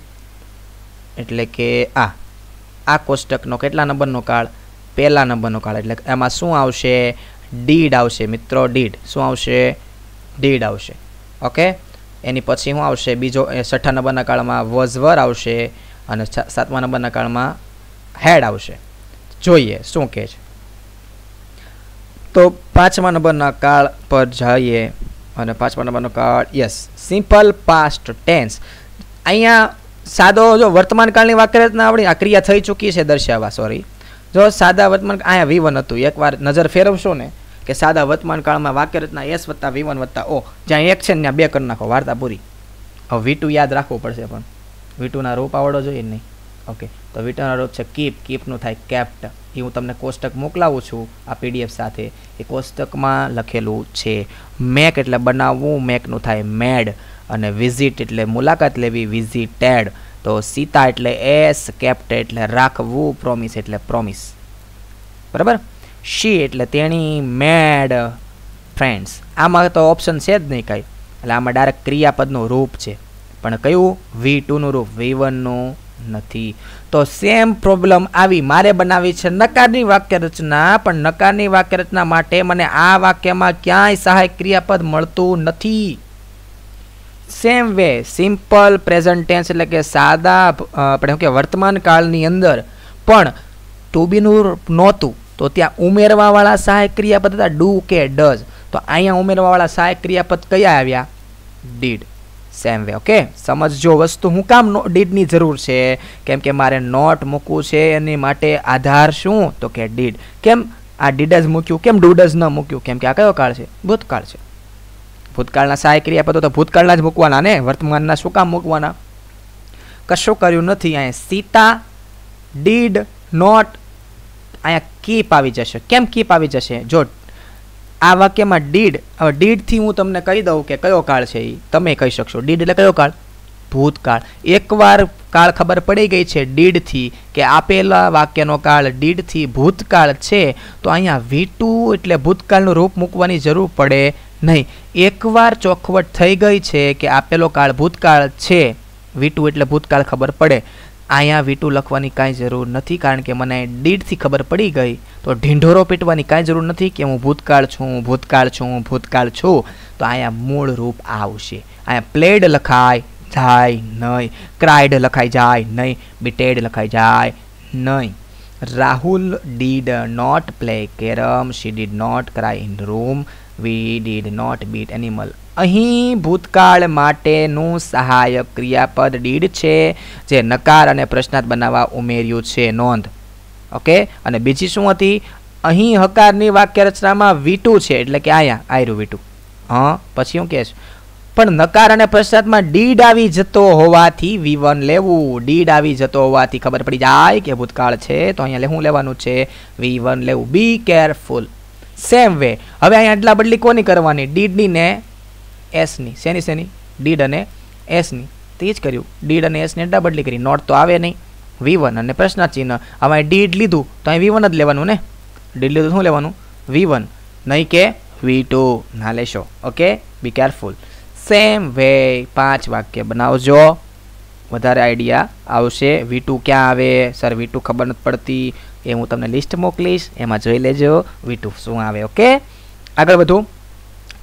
એટલે કે આ કોષ્ટકનો કેટલા નંબરનો કાળ? પહેલા નંબરનો કાળ. એટલે એમાં શું આવશે? ડીડ આવશે મિત્રો. ડીડ શું આવશે? ડીડ આવશે. ઓકે, એની પછી શું આવશે? બીજો 6થા નંબરના કાળમાં વોઝ વર આવશે અને 7મા નંબરના કાળમાં હેડ આવશે. જોઈએ શું કહે છે. તો 5મા નંબરના કાળ પર જઈએ અને 5મા નંબરનો કાળ યસ સિમ્પલ પાસ્ટ ટેન્સ. અહીંયા સાદો જો વર્તમાન કાળની વાક્યરચના આવડી, આ ક્રિયા થઈ ચૂકી છે દર્શાવવા. સોરી, જો સાદા વર્તમાન અહીંયા V1 હતું. એકવાર નજર ફેરવશો ને કે સાદા વર્તમાન કાળમાં વાક્યરચના S વત્તા V1 વત્તા O, જ્યાં એક છે ને ત્યાં 2 કરી નાખો, વાર્તા પૂરી. હવે V2 યાદ રાખવું પડશે, પણ V2ના રૂપ આવડો જોઈએ નહીં. ઓકે, તો V2ના રૂપ છે કીપ. કીપનું થાય કેપ્ટ. એ હું તમને કોષ્ટક મોકલાવું છું આ PDF સાથે. એ કોષ્ટકમાં લખેલું છે. મેક એટલે બનાવવું, મેકનું થાય મેડ. અને વિઝિટ એટલે મુલાકાત લેવી, વિઝિટેડ. તો સીતા એટલે એસ, કેપ્ટ એટલે રાખવું, પ્રોમિસ એટલે પ્રોમિસ. બરાબર. શી એટલે તેણી, મેડ ફ્રેન્ડ્સ. આમાં તો ઓપ્શન છે જ નહીં કાંઈ, એટલે આમાં ડાયરેક્ટ ક્રિયાપદનું રૂપ છે. પણ કયું? V2નું રૂપ, V1નું નથી. તો સેમ પ્રોબ્લેમ આવી મારે બનાવી છે નકારની વાક્યરચના, પણ નકારની વાક્યરચના માટે મને આ વાક્યમાં ક્યાંય સહાયક ક્રિયાપદ મળતું નથી. Same way simple present tense એટલે કે સાદા આપણે શું કે વર્તમાન કાળની અંદર પણ ટુ બીનું નહોતું, તો ત્યાં ઉમેરવાવાળા સહાયક ક્રિયાપદ હતા ડુ કે ડઝ. તો અહીંયા ઉમેરવાવાળા સહાયક ક્રિયાપદ કયા આવ્યા? ડીડ. Same way. ઓકે, સમજજો વસ્તુ. હું કામ ડીડની જરૂર છે? કેમ કે મારે નોટ મૂકવું છે. એની માટે આધાર શું? તો કે ડીડ. કેમ આ ડીડ જ મૂક્યું? કેમ ડુ ડઝ ન મૂક્યું? કેમ કે આ કયો કાળ છે? ભૂતકાળ છે. ભૂતકાળના સહાયક ક્રિયાપદો તો ભૂતકાળના જ મૂકવાના ને, વર્તમાનના શું કામ મૂકવાના? કશું કર્યું નથી. અહીંયા સીતા, ડીડ, નોટ, અહીંયા કીપ આવી જશે. કેમ કીપ આવી જશે? જો આ વાક્યમાં ડીડ, હવે ડીડથી હું તમને કહી દઉં કે કયો કાળ છે. એ તમે કહી શકશો. ડીડ એટલે કયો કાળ? ભૂતકાળ. એકવાર કાળ ખબર પડી ગઈ છે ડીડથી કે આપેલા વાક્યનો કાળ ડીડથી ભૂતકાળ છે, તો અહીંયા V2 એટલે ભૂતકાળનું રૂપ મૂકવાની જરૂર પડે નહીં. એકવાર ચોખવટ થઈ ગઈ છે કે આપેલો કાળ ભૂતકાળ છે, V2 એટલે ભૂતકાળ ખબર પડે. અહીંયા V2 લખવાની કાંઈ જરૂર નથી, કારણ કે મને ડીડથી ખબર પડી ગઈ. તો ઢીંઢોરો પીટવાની કાંઈ જરૂર નથી કે હું ભૂતકાળ છું, ભૂતકાળ છું, ભૂતકાળ છું. તો અહીંયા મૂળ રૂપ આવશે. અહીંયા પ્લેડ લખાય જાય નહીં, ક્રાઇડ લખાઈ જાય નહીં, બીટેડ લખાઈ જાય નહીં, Rahul did not play carrom, she did not cry in room, we did not beat animal. અહીં ભૂતકાળ માટેનું સહાયક ક્રિયાપદ ડીડ છે, જે નકાર અને પ્રશ્નાર્થ બનાવવા ઉમેર્યું છે, નોંધ. ઓકે, અને બીજી શું હતી? અહીં હકારની વાક્ય રચનામાં V2 છે, એટલે કે અહીંયા આયરું V2. હા, પછી હું કહેશ પણ નકાર અને પ્રશ્નાર્થમાં ડીડ આવી જતો હોવાથી V1 લેવું. ડીડ આવી જતો હોવાથી ખબર પડી જાય કે ભૂતકાળ છે, તો અહીંયા શું લેવાનું છે? V1 લેવું. બી કેરફુલ. સેમ વે હવે અહીંયા અદલા બદલી કોની કરવાની? ડીડની ને એસની. શેની? ડીડ અને એસની. તો એ જ કર્યું. ડીડ અને એસની અદલા બદલી કરી. નોટ તો આવે નહીં. V1 અને પ્રશ્નાર્થ ચિહ્ન. હવે ડીડ લીધું તો અહીં V1 જ લેવાનું ને. ડીડ લીધું શું લેવાનું? V1, નહીં કે V2 ના લેશો. Okay, be careful. Same way 5 વાક્ય બનાવજો, વધારે આઈડિયા આવશે. V2 ક્યાં આવે? સર V2 ખબર નથી પડતી, એ હું તમને લિસ્ટ મોકલીશ, એમાં જોઈ લેજો V2 શું આવે. ઓકે, આગળ વધુ.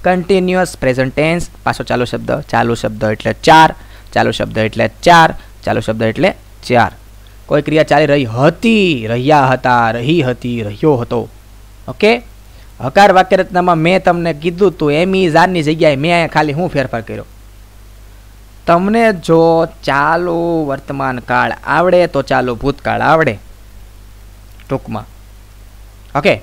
કન્ટિન્યુઅસ પ્રેઝન્ટ ટેન્સ, પાછો ચાલુ શબ્દ. ચાલુ શબ્દ એટલે 4, ચાલુ શબ્દ એટલે 4, ચાલુ શબ્દ એટલે 4. કોઈ ક્રિયા ચાલી રહી હતી, રહ્યા હતા, રહી હતી, રહ્યો હતો. ઓકે, હકાર વાક્ય રચનામાં મેં તમને કીધું તું એમ ઇઝ આરની જગ્યાએ મેં અહીંયા ખાલી હું ફેરફાર કર્યો. તમને જો ચાલુ વર્તમાન કાળ આવડે તો ચાલુ ભૂતકાળ આવડે ટૂંકમાં. ઓકે,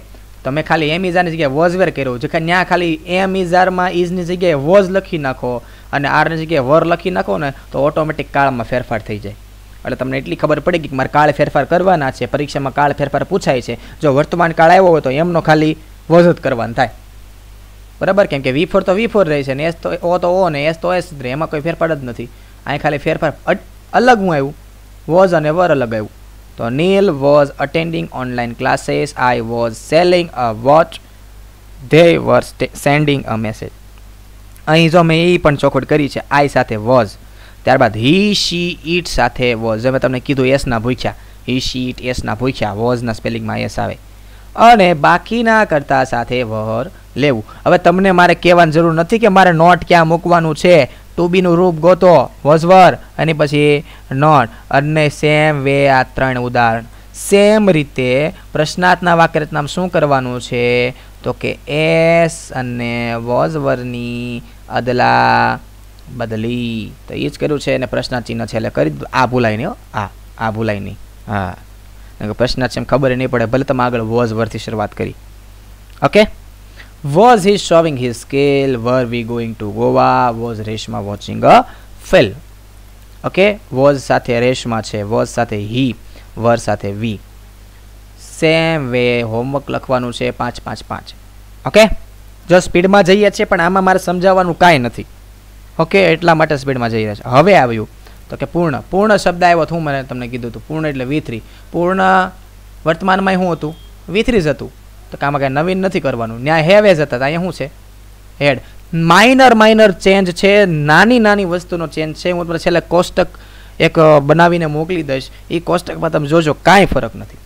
તમે ખાલી એમ ઇઝ આરની જગ્યાએ વોઝ વેર કર્યો છે, ત્યાં ખાલી એમ ઇઝ આરમાં ઇઝની જગ્યાએ વોઝ લખી નાખો અને આરની જગ્યાએ વર લખી નાખો ને, તો ઓટોમેટિક કાળમાં ફેરફાર થઈ જાય. એટલે તમને એટલી ખબર પડી કે મારે કાળ ફેરફાર કરવાના છે. પરીક્ષામાં કાળ ફેરફાર પૂછાય છે. જો વર્તમાન કાળ આવ્યો હોય તો એમનો ખાલી વોઝ જ કરવાનું થાય, બરાબર? કેમ કે V4 તો V4 રહે છે ને એસ તો O ને એસ તો એસ રહે, એમાં કોઈ ફેરફાર જ નથી. અહીં ખાલી ફેરફાર અલગ હું આવ્યું, વોઝ અને વર અલગ આવ્યું. તો Neel was attending online classes, I was selling a watch, they were sending a message. અહીં જો મેં એ પણ ચોખવટ કરી છે, આઈ સાથે વોઝ, ત્યારબાદ હી શી ઈટ સાથે વોઝ. જે મેં તમને કીધું એસના ભૂખ્યા, હી શી ઈટ એસના ભૂખ્યા, વોઝના સ્પેલિંગમાં એસ આવે. અને બાકીના કરતા સાથે વર લેવું. હવે તમને મારે કહેવાની જરૂર નથી કે મારે નોટ ક્યાં મૂકવાનું છે. ટુ બીનું રૂપ ગોતો, વોઝ વર અને પછી નોટ. અને સેમ વે આ 3 ઉદાહરણ. સેમ રીતે પ્રશ્નાર્થના વાક્ય રચનામાં શું કરવાનું છે? તો કે એસ અને વોઝ વરની અદલા બદલી. તો એ જ કર્યું છે, અને પ્રશ્નાર્થ ચિહ્ન છે એટલે કરી. આ ભૂલાય નહીં. આ ભૂલાય નહીં. હા, પ્રશ્નાર્થ છે ખબર નહીં પડે, ભલે તમે આગળ વોઝ વરથી શરૂઆત કરી. Okay, was he showing his skill, were we going to Goa, was Reshma watching a film. Okay, was સાથે રેશમા છે, વોઝ સાથે હી, વર સાથે વી. સેમ વે હોમવર્ક લખવાનું છે 5 5 5. ઓકે, જો સ્પીડમાં જઈએ છીએ પણ આમાં મારે સમજાવવાનું કાંઈ નથી. ઓકે, એટલા માટે સ્પીડમાં જઈ રહ્યા છે. હવે આવ્યું તો કે પૂર્ણ. પૂર્ણ શબ્દ આવ્યો તો હું મને તમને કીધું હતું પૂર્ણ એટલે V3. પૂર્ણ વર્તમાનમાં શું હતું? V3 જ હતું. તો કે આમાં કાંઈ નવીન નથી કરવાનું. ન્યાય હેવેજ હતા, અહીંયા શું છે? હેડ. માઇનર ચેન્જ છે, નાની વસ્તુનો ચેન્જ છે. હું તમને છેલ્લે કોષ્ટક એક બનાવીને મોકલી દઈશ, એ કોષ્ટકમાં તમે જોજો કાંઈ ફરક નથી.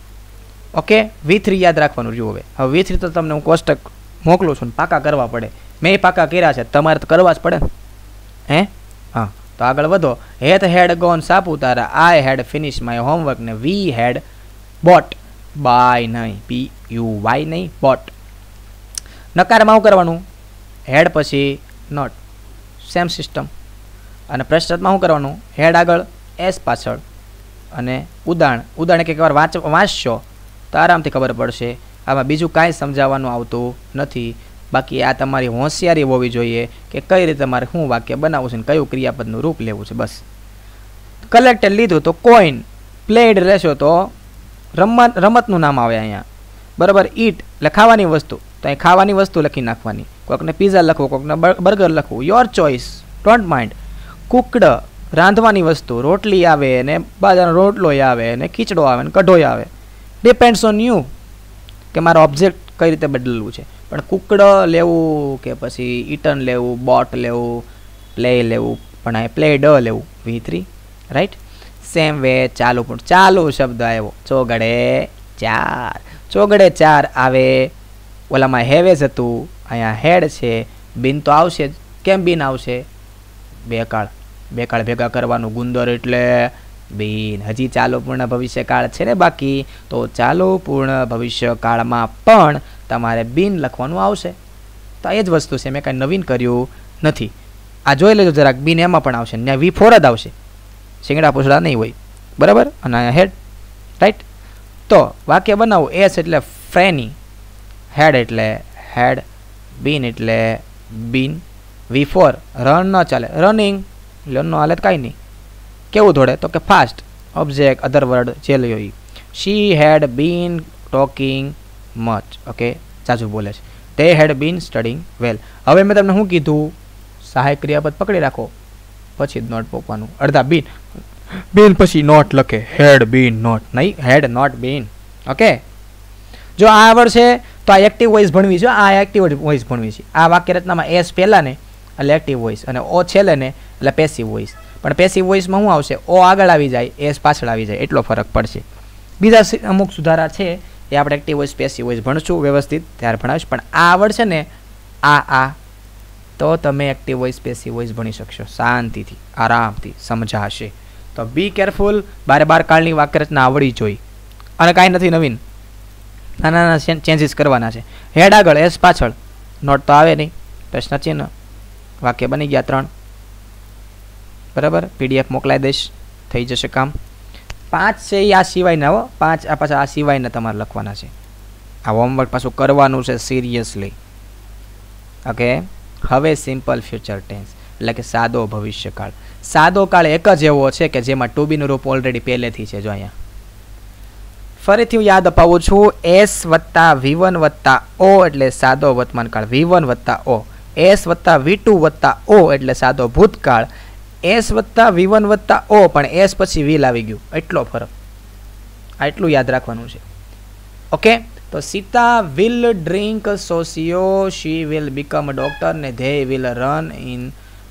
ઓકે, V3 યાદ રાખવાનું રહ્યું. હવે V3 તો તમને હું કોષ્ટક મોકલું છું ને પાકા કરવા પડે. મેં પાકા કર્યા છે, તમારે તો કરવા જ પડે ને. હે? હા, તો આગળ વધો. Had gone Saputara, I had finish my homework ને વી હેડ બોટ. બાય નહીં, BUY નહીં, બોટ. નકારમાં શું કરવાનું? હેડ પછી નોટ, સેમ સિસ્ટમ. અને પ્રશ્નાર્થમાં શું કરવાનું? હેડ આગળ, એસ પાછળ, અને ઉદાહરણ એક વાર વાંચશો તો આરામથી ખબર પડશે. આમાં બીજું કાંઈ સમજાવવાનું આવતું નથી. બાકી આ તમારી હોશિયારી હોવી જોઈએ કે કઈ રીતે તમારે શું વાક્ય બનાવવું છે ને કયું ક્રિયાપદનું રૂપ લેવું છે. બસ. કલેક્ટેડ લીધું તો કોઈન, પ્લેડ લેશો તો રમતનું નામ આવે અહીંયા, બરાબર. ઈટ એટલે ખાવાની વસ્તુ, તો અહીં ખાવાની વસ્તુ લખી નાખવાની. કોઈકને પીઝા લખવું, કોઈકને બર્ગર લખવું, your choice, don't mind. Cooked રાંધવાની વસ્તુ, રોટલી આવે ને બાજરાનો રોટલો આવે ને ખીચડો આવે ને કઢોય આવે. ડિપેન્ડ્સ ઓન યુ કે મારો ઓબ્જેક્ટ કઈ રીતે બદલવું છે. પણ કુકડ લેવું કે પછી ઈટન લેવું, બોટ લેવું, પ્લે લેવું, પણ આ પ્લેડ લેવું, V3, રાઈટ. સેમ વે ચાલુ પણ ચાલુ શબ્દ આવ્યો, ચોગડે 4. ચોગડે 4 આવે. ઓલામાં હેવેજ હતું, અહીંયા હેડ છે. બિન તો આવશે જ. કેમ બિન આવશે? બે કાળ ભેગા કરવાનું. ગુંદર એટલે બીન. હજી ચાલુ પૂર્ણ ભવિષ્યકાળ છે ને બાકી, તો ચાલુ પૂર્ણ ભવિષ્યકાળમાં પણ તમારે બીન લખવાનું આવશે. તો એ જ વસ્તુ છે, મેં કાંઈ નવીન કર્યું નથી. આ જોઈ લેજો જરાક, બીન એમાં પણ આવશે, ત્યાં V4 જ આવશે, શિંગડા પૂછડા નહીં હોય, બરાબર. અને અહીંયા હેડ, રાઈટ. તો વાક્ય બનાવો. એસ એટલે ફ્રેની, હેડ એટલે હેડ, બીન એટલે બીન, V4 રન ન ચાલે, રનિંગ, લર્ન નો હાલે કાંઈ નહીં. કેવું થોડે તો કે ફાસ્ટ, ઓબ્જેક્ટ અધર વર્ડ જે લયો એ. શી હેડ બીન ટોકિંગ મચ, ઓકે, ચાચુ બોલે છે. તે હેડ બીન સ્ટડિંગ વેલ. હવે મેં તમને શું કીધું? સહાયક ક્રિયાપદ પકડી રાખો, પછી જ નોટ મૂકવાનું. અડધા બીન, બીન પછી નોટ લખે, હેડ બીન નોટ નહીં, હેડ નોટ બીન. ઓકે, જો આ આવડશે તો આ એક્ટિવ વોઇસ ભણવી છે, આ એક્ટિવ વોઇસ ભણવી છે. આ વાક્ય રચનામાં એસ પહેલા ને એટલે એક્ટિવ વોઇસ, અને ઓ છેલ્લે ને એટલે પેસિવ વોઇસ. પણ પેસિવ વોઇસમાં શું આવશે? ઓ આગળ આવી જાય, એસ પાછળ આવી જાય, એટલો ફરક પડશે. બીજા અમુક સુધારા છે એ આપણે એક્ટિવ વોઇસ પેસિવ વોઇસ ભણશું વ્યવસ્થિત, ત્યારે ભણાવીશ. પણ આ આવડશે ને આ તો તમે એક્ટિવ વોઇસ પેસિવ વોઇસ ભણી શકશો શાંતિથી, આરામથી સમજાશે. તો બી કેરફુલ, બાર કાળની વાક્યરચના આવડી જોઈ. અને કાંઈ નથી નવીન, નાના નાના ચેન્જીસ કરવાના છે. હેડ આગળ, એસ પાછળ, નોટ તો આવે નહીં, પ્રશ્ન ચિહ્ન, વાક્ય બની ગયા 3. બરાબર, PDF મોકલાઈ દઈશ, થઈ જશે કામ. 5 છે એ આ સિવાયના હો, 5 આ પાછા આ સિવાયના તમારે લખવાના છે. આ હોમવર્ક પાછું કરવાનું છે સિરિયસલી. ઓકે, હવે સિમ્પલ ફ્યુચર ટેન્સ એટલે કે સાદો ભવિષ્યકાળ. સાદો કાળ એક જ એવો છે કે જેમાં ટુ બીનું રૂપ ઓલરેડી પહેલેથી છે. જો અહીંયા ફરીથી હું યાદ અપાવું છું, એસ વત્તા V1 વત્તા O એટલે સાદો વર્તમાન કાળ, V1 વત્તા O. એસ વત્તા V2 વત્તા O એટલે સાદો ભૂતકાળ, એસ વત્તા V1 વત્તા O પણ એસ પછી વિલ આવી ગયું, એટલો ફરક. આટલું યાદ રાખવાનું છે. ઓકે, તો Sita will drink Sosyo, she will become a doctor ને they will run in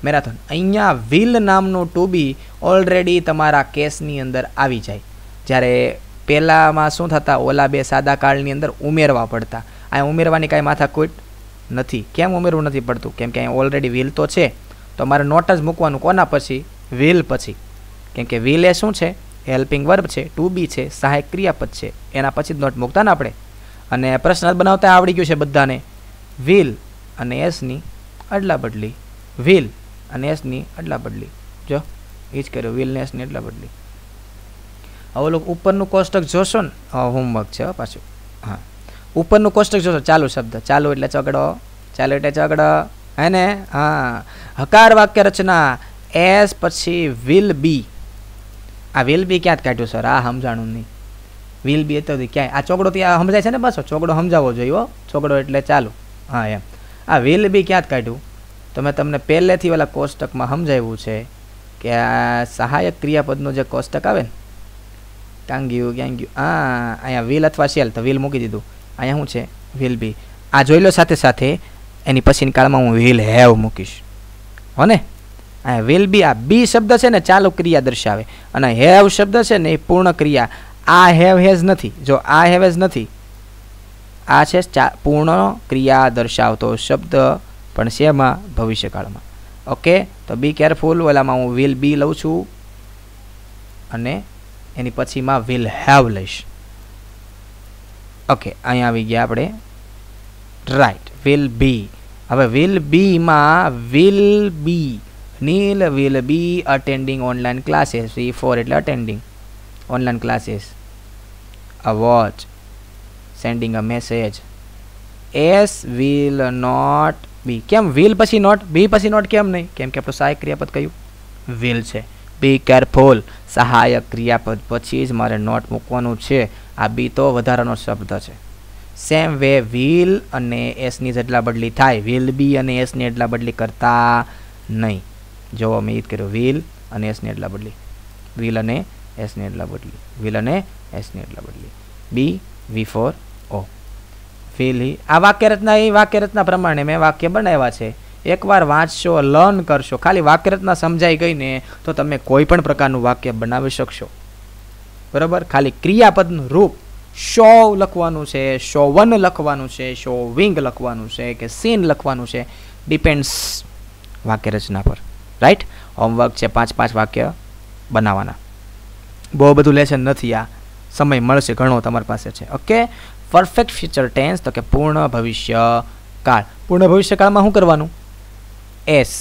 marathon. અહીંયા વિલ નામનું ટુ બી ઓલરેડી તમારા કેસની અંદર આવી જાય. જ્યારે પહેલાંમાં શું થતા, ઓલા બે સાદા કાળની અંદર ઉમેરવા પડતા. અહીંયા ઉમેરવાની કાંઈ માથાકૂટ નથી. કેમ ઉમેરવું નથી પડતું? કેમ કે અહીંયા ઓલરેડી વિલ તો છે, તો મારે નોટ જ મૂકવાનું. કોના પછી? વિલ પછી. કેમ કે વિલ એ શું છે? હેલ્પિંગ વર્બ છે, ટુ બી છે, સહાયક ક્રિયાપદ છે, એના પછી જ નોટ મૂકતા ને આપણે. અને પ્રશ્ન બનાવતા આવડી ગયું છે બધાને. વિલ અને એસની અદલા બદલી, વિલ અને એસની અદલા બદલી. જો એ જ કર્યો, વિલ ને એસની અદલા બદલી. હવે લોકો ઉપરનું કોષ્ટક જોશો ને, હોમવર્ક છે પાછું. હા, ઉપરનું કોષ્ટક જોશો, ચાલુ શબ્દ, ચાલુ એટલે ચગડો, ચાલુ એટલે ચગડો, હે ને? હા, હકાર વાક્ય રચના, એસ પછી વિલ બી. આ વિલ બી ક્યાં કાઢ્યું સર? આ સમજાણું નહીં. વિલ બી તો ક્યાંય આ ચોકડો ત્યાં સમજાય છે ને? બસ ચોકડો સમજાવવો જોઈએ. ચોકડો એટલે ચાલુ. હા એમ. આ વિલ બી ક્યાં કાઢ્યું? તો મેં તમને પહેલેથી ઓલા કોષ્ટકમાં સમજાવ્યું છે કે આ સહાયક ક્રિયાપદનું જે કોષ્ટક આવે ને, ક્યાં ગયું? હા, અહીંયા વિલ અથવા શેલ, તો વિલ મૂકી દીધું. અહીંયા શું છે? Will be. આ જોઈ લો, સાથે સાથે એની પછીની કાળમાં હું વિલ હેવ મૂકીશ, હો ને? અહીંયા વિલ બી, આ બી શબ્દ છે ને ચાલુ ક્રિયા દર્શાવે, અને હેવ શબ્દ છે ને એ પૂર્ણ ક્રિયા. આ હેવ હેઝ નથી. જો આ હેવ હેઝ નથી, આ છે પૂર્ણ ક્રિયા દર્શાવતો શબ્દ, પણ શેમાં? ભવિષ્યકાળમાં. ઓકે, તો બી કેરફુલ. ઓલામાં હું વિલ બી લઉં છું અને એની પછીમાં વિલ હેવ લઈશ. ઓકે, અહીંયા આવી ગયા આપણે. Right, will be. હવે વિલ બીમાં will be, Neel will be attending online classes. V4 એટલે attending online classes. A watch, sending a message. S will not be. કેમ વિલ પછી નોટ? બી પછી નોટ કેમ નહીં? કેમ કે આપણું સહાયક ક્રિયાપદ કયું? વિલ છે. બી કેરફુલ, સહાયક ક્રિયાપદ પછી જ મારે નોટ મૂકવાનું છે. આ બી તો વધારાનો શબ્દ છે. સેમ વે વિલ અને એસની જ અદલા બદલી થાય, વિલ બી અને એસની અદલા બદલી કરતા નહીં. જો મેં એ જ કર્યું, વિલ અને એસની અદલા બદલી, વિલ અને એસની અદલા બદલી, વિલ અને એસની અદલા બદલી. બી V4 O. Will he. આ વાક્યરચના એ વાક્યરચના પ્રમાણે મેં વાક્ય બનાવ્યા છે. એકવાર વાંચશો, લર્ન કરશો, ખાલી વાક્યરચના સમજાઈ ગઈ ને તો તમે કોઈ પણ પ્રકારનું વાક્ય બનાવી શકશો. બરાબર? ખાલી ક્રિયાપદનું રૂપ શો લખવાનું છે, શોવન લખવાનું છે, શોવિંગ લખવાનું છે કે સીન લખવાનું છે, ડિપેન્ડ્સ વાક્યરચના પર. રાઈટ? હોમવર્ક છે 5 વાક્ય બનાવવાના. બહુ બધું લેશન નથી, આ સમય મળશે ઘણો તમારી પાસે છે. ઓકે, પરફેક્ટ ફ્યુચર ટેન્સ તો કે પૂર્ણ ભવિષ્યકાળ. પૂર્ણ ભવિષ્યકાળમાં શું કરવાનું? એસ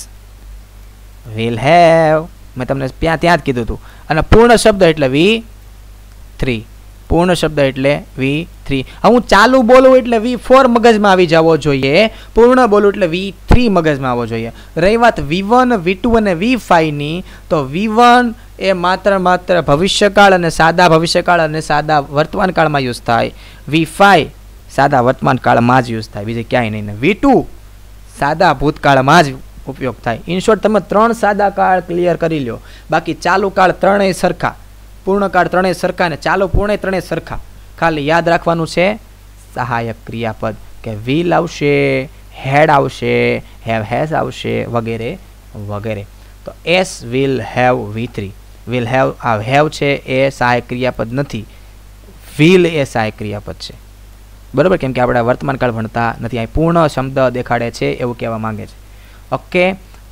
વિલ હેવ, મેં તમને ત્યાં જ કીધું હતું. અને પૂર્ણ શબ્દ એટલે V3, પૂર્ણ શબ્દ એટલે V3. હું ચાલુ બોલું એટલે V4 મગજમાં આવી જવો જોઈએ, પૂર્ણ બોલું એટલે V3 મગજમાં આવવો જોઈએ. રહી વાત V1, V2 અને V5ની, તો V1 એ માત્ર ભવિષ્યકાળ અને સાદા ભવિષ્યકાળ અને સાદા વર્તમાન કાળમાં યુઝ થાય. V5 સાદા વર્તમાન કાળમાં જ યુઝ થાય, બીજે ક્યાંય નહીં. V2 સાદા ભૂતકાળમાં જ ઉપયોગ થાય. ઇન શોર્ટ તમે 3 સાદા કાળ ક્લિયર કરી લો, બાકી ચાલુ કાળ ત્રણેય સરખા, પૂર્ણ કાળ ત્રણેય સરખા અને ચાલુ પૂર્ણ ત્રણેય સરખા. ખાલી યાદ રાખવાનું છે સહાયક ક્રિયાપદ કે વિલ આવશે, હેડ આવશે, હેવ હેઝ આવશે વગેરે વગેરે. તો S will have V3. Will have, આ હેવ છે એ સહાયક ક્રિયાપદ નથી, વિલ એ સહાયક ક્રિયાપદ છે. બરાબર, કેમ કે આપણે વર્તમાન કાળ ભણતા નથી. અહીં પૂર્ણ શબ્દ દેખાડે છે એવું કહેવા માંગે છે. ઓકે,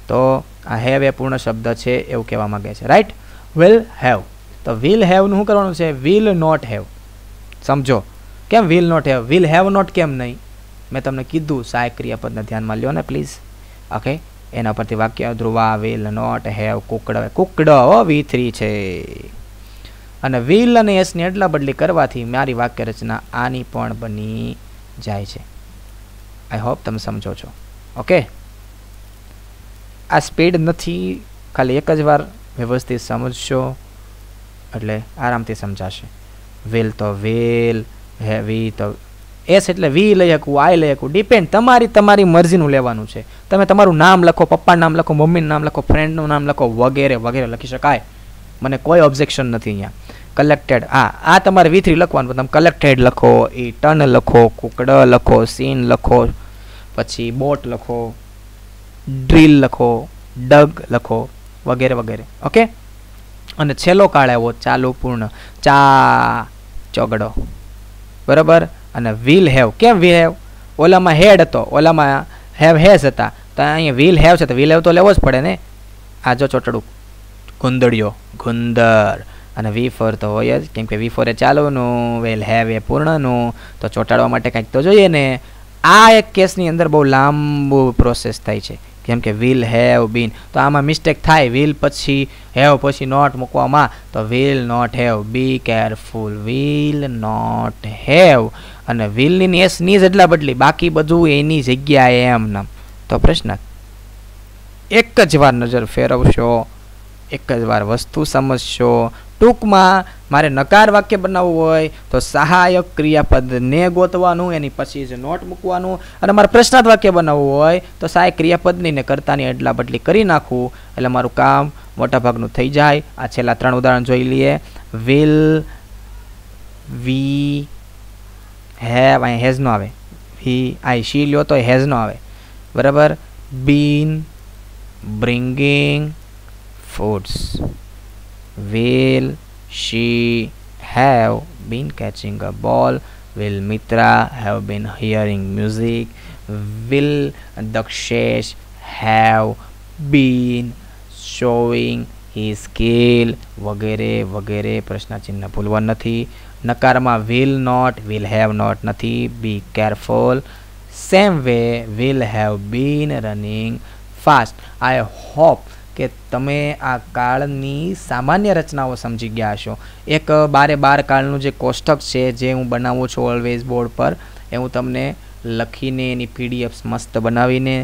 તો આ હેવ એ પૂર્ણ શબ્દ છે એવું કહેવા માંગે છે. Right, will have. તો વિલ હેવનું શું કરવાનું છે? Will not have. સમજો કેમ will not have? Will have not કેમ નહીં? મેં તમને કીધું સહાયક ક્રિયાપદને ધ્યાનમાં લ્યો ને પ્લીઝ. ઓકે, એના પરથી વાક્ય Dhruva will not have cooked. Cooked V3 છે. અને વિલ અને એસની અદલા બદલી કરવાથી મારી વાક્ય રચના આની પણ બની જાય છે. આઈ હોપ તમે સમજો છો. ઓકે, આ સ્પીડ નથી, ખાલી એક જ વાર વ્યવસ્થિત સમજશો એટલે આરામથી સમજાશે. વિલ તો વિલ, વી તો એસ એટલે વી લઈ શકું, આઈ લઈ શકું, ડિપેન્ડ તમારી મરજીનું લેવાનું છે. તમે તમારું નામ લખો, પપ્પાનું નામ લખો, મમ્મીનું નામ લખો, ફ્રેન્ડનું નામ લખો વગેરે વગેરે લખી શકાય, મને કોઈ ઓબ્જેક્શન નથી અહીંયા. કલેક્ટેડ, આ તમારે V3 લખવાનું, તમે કલેક્ટેડ લખો, એ ટન લખો, કુકડ લખો, સીન લખો, પછી બોટ લખો, ડ્રીલ લખો, ડગ લખો વગેરે વગેરે. ઓકે, અને છેલ્લો કાળ આવ્યો ચાલુ પૂર્ણ, ચા ચોગડો. બરાબર, અને વિલ હેવ. કેમ વિલ હેવ? ઓલામાં હેડ હતો, ઓલામાં હેવ હેઝ હતા, તો અહીંયા વિલ હેવ છે તો વિલ હેવ તો લેવો જ પડે ને. આ જો ચોટડું ગુંદડિયો, ગુંદર. અને V4 તો હોય જ, કેમ કે V4 A ચાલુનું, will have a પૂર્ણનું, તો ચોંટાડવા માટે કંઈક તો જોઈએ ને. આ એક કેસની અંદર બહુ લાંબુ પ્રોસેસ થાય છે, કેમ કે વિલ હેવ બીન, તો આમાં મિસ્ટેક થાય. વિલ પછી હેવ પછી નોટ મૂકવામાં, તો will not have, be careful, will not have. અને વિલની એસની જ અદલા બદલી, બાકી બધું એની જગ્યાએ એમ નામ. તો પ્રશ્ન એક જ વાર નજર ફેરવશો, એક જ વાર વસ્તુ સમજશો. ટૂંકમાં મારે નકાર વાક્ય બનાવવું હોય તો સહાયક ક્રિયાપદને ગોતવાનું, એની પછી જ નોટ મૂકવાનું. અને મારે પ્રશ્નાર્થ વાક્ય બનાવવું હોય તો સહાયક ક્રિયાપદની ને કર્તાની અદલા બદલી કરી નાખવું, એટલે મારું કામ મોટાભાગનું થઈ જાય. આ છેલ્લા 3 ઉદાહરણ જોઈ લઈએ. વિલ, વી હેવ, અહીં હેઝ નો આવે, વી આઈ શી લ્યો તો હેઝ નો આવે. બરાબર, બીન bringing foods. Will she have been catching a ball? Will Mitra have been hearing music? Will Dakshesh have been showing his skill? વગેરે વગેરે. પ્રશ્નચિહ્ન ભૂલવા નથી. નકારમાં will not, will have not નથી. Be careful. Same way, will have been running fast. I hope કે તમે આ કાળની સામાન્ય રચનાઓ સમજી ગયા હશો. એક 12 કાળનું જે કોષ્ટક છે જે હું બનાવું છું ઓલવેઝ બોર્ડ પર, એ હું તમને લખીને એની PDFs મસ્ત બનાવીને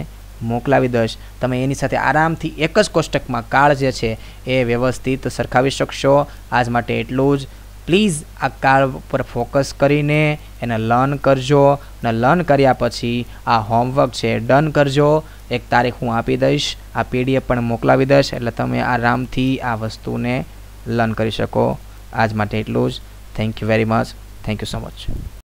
મોકલાવી દઈશ. તમે એની સાથે આરામથી એક જ કોષ્ટકમાં કાળ જે છે એ વ્યવસ્થિત સરખાવી શકશો. આજ માટે એટલું જ. પ્લીઝ આ કાળ પર ફોકસ કરીને એને લર્ન કરજો, અને લર્ન કર્યા પછી આ હોમવર્ક છે ડન કરજો. એક તારીખ હું આપી દઈશ, આ PDF પણ મોકલાવી દઈશ, એટલે તમે આરામથી આ વસ્તુને લર્ન કરી શકો. આજ માટે એટલું જ. Thank you very much. Thank you so much.